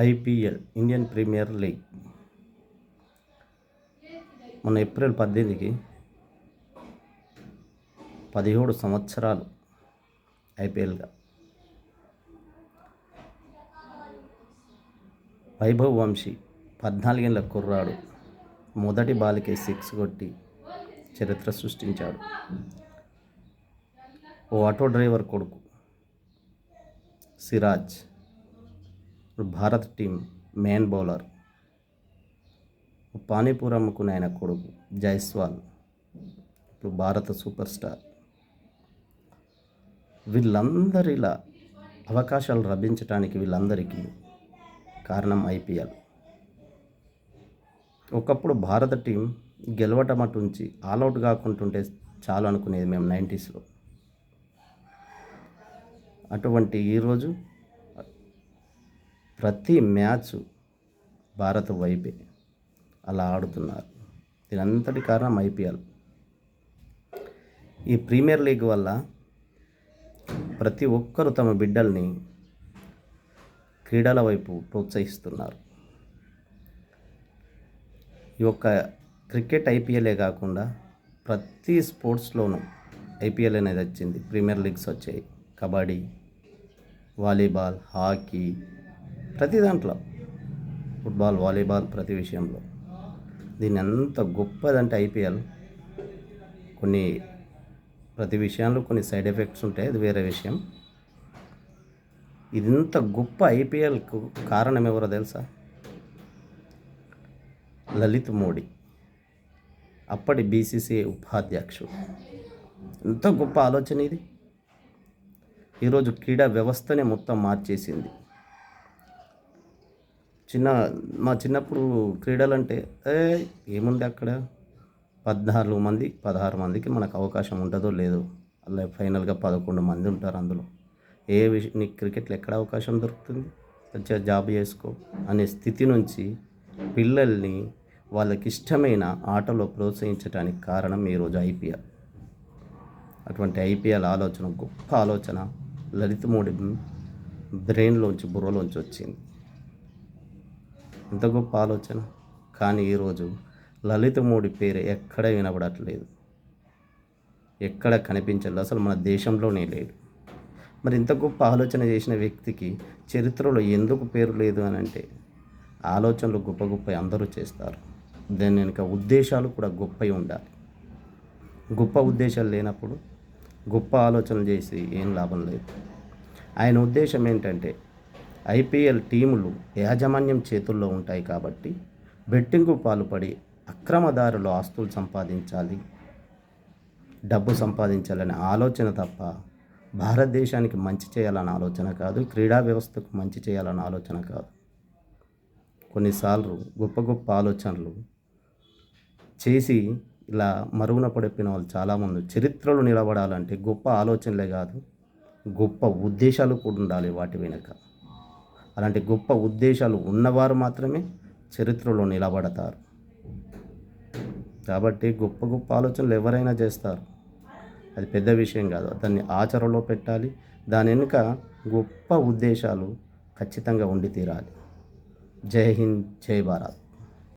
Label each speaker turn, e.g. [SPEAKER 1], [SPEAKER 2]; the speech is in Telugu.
[SPEAKER 1] ఐపీఎల్ ఇండియన్ ప్రీమియర్ లీగ్ మొన్న ఏప్రిల్ 18కి 17 సంవత్సరాలు ఐపీఎల్గా వైభవ్ వంశీ 14 ఏళ్ల కుర్రాడు మొదటి బాల్కే 6 కొట్టి చరిత్ర సృష్టించాడు. ఓ ఆటో డ్రైవర్ కొడుకు Siraj Bharat team main bowler. Panipuri అమ్ముకునే ఆయన కొడుకు జైస్వాల్ ఇప్పుడు భారత సూపర్ స్టార్. వీళ్ళందరిలా అవకాశాలు లభించడానికి వీళ్ళందరికీ కారణం ఐపీఎల్. ఒకప్పుడు భారత టీం గెలవటం అటుంచి ఆల్అవుట్ కాకుంటుంటే చాలు అనుకునేది మేము 90sలో. అటువంటి ఈరోజు ప్రతి మ్యాచ్ భారత్ వైపే అలా ఆడుతున్నారు. దీనంతటి కారణం ఐపీఎల్. ఈ ప్రీమియర్ లీగ్ వల్ల ప్రతి ఒక్కరూ తమ బిడ్డల్ని క్రీడల వైపు ప్రోత్సహిస్తున్నారు. ఈ యొక్క క్రికెట్ ఐపీఎలే కాకుండా ప్రతి స్పోర్ట్స్లోనూ ఐపీఎల్ అనేది వచ్చింది. ప్రీమియర్ లీగ్స్ వచ్చాయి. కబడ్డీ, వాలీబాల్, హాకీ, ప్రతి దాంట్లో ఫుట్బాల్, వాలీబాల్, ప్రతి విషయంలో. దీన్ని ఎంత గొప్పదంటే ఐపీఎల్ ప్రతి విషయంలో కొన్ని సైడ్ ఎఫెక్ట్స్ ఉంటాయి, అది వేరే విషయం. ఇంత గొప్ప ఐపీఎల్కు కారణం ఎవరో తెలుసా? లలిత్ మోడీ, అప్పటి బీసీసీఐ ఉపాధ్యక్షుడు. ఎంత గొప్ప ఆలోచన ఇది! ఈరోజు క్రీడా వ్యవస్థనే మొత్తం మార్చేసింది. మా చిన్నప్పుడు క్రీడలు అంటే ఏముంది అక్కడ 16 మందికి మనకు అవకాశం ఉంటుందో లేదో, అలా ఫైనల్గా 11 మంది ఉంటారు. అందులో నీకు క్రికెట్లో ఎక్కడ అవకాశం దొరుకుతుంది? మంచిగా జాబ్ చేసుకో అనే స్థితి నుంచి పిల్లల్ని వాళ్ళకి ఇష్టమైన ఆటలో ప్రోత్సహించడానికి కారణం ఈరోజు ఐపీఎల్. అటువంటి ఐపీఎల్ ఆలోచన, గొప్ప ఆలోచన లలిత్ మోడీ బుర్రలోంచి వచ్చింది. ఎంత గొప్ప ఆలోచన! కానీ ఈరోజు లలిత్ మోడీ పేరు ఎక్కడ వినబడట్లేదు, ఎక్కడ కనిపించలేదు, అసలు మన దేశంలోనే లేడు. మరి ఇంత గొప్ప ఆలోచన చేసిన వ్యక్తికి చరిత్రలో ఎందుకు పేరు లేదు అని అంటే, ఆలోచనలు గొప్ప అందరూ చేస్తారు. దాని వెనుక ఉద్దేశాలు కూడా గొప్పవి ఉండాలి. గొప్ప ఉద్దేశాలు లేనప్పుడు గొప్ప ఆలోచనలు చేసి ఏం లాభం లేదు. ఆయన ఉద్దేశం ఏంటంటే, ఐపీఎల్ టీములు యాజమాన్యం చేతుల్లో ఉంటాయి కాబట్టి బెట్టింగ్కు పాల్పడి అక్రమదారులు ఆస్తులు సంపాదించాలి, డబ్బు సంపాదించాలనే ఆలోచన తప్ప భారతదేశానికి మంచి చేయాలన్న ఆలోచన కాదు, క్రీడా వ్యవస్థకు మంచి చేయాలన్న ఆలోచన కాదు. కొన్నిసార్లు గొప్ప ఆలోచనలు చేసి ఇలా మరుగున పడిపోయిన వాళ్ళు చాలామంది. చరిత్రలో నిలబడాలంటే గొప్ప ఆలోచనలే కాదు, గొప్ప ఉద్దేశాలు కూడా ఉండాలి వాటి వెనుక. అలాంటి గొప్ప ఉద్దేశాలు ఉన్నవారు మాత్రమే చరిత్రలో నిలబడతారు. కాబట్టి గొప్ప ఆలోచనలు ఎవరైనా చేస్తారు, అది పెద్ద విషయం కాదు. దాన్ని ఆచరణలో పెట్టాలి. దాని వెనుక గొప్ప ఉద్దేశాలు ఖచ్చితంగా ఉండి తీరాలి. జై హింద్, జై భారత్.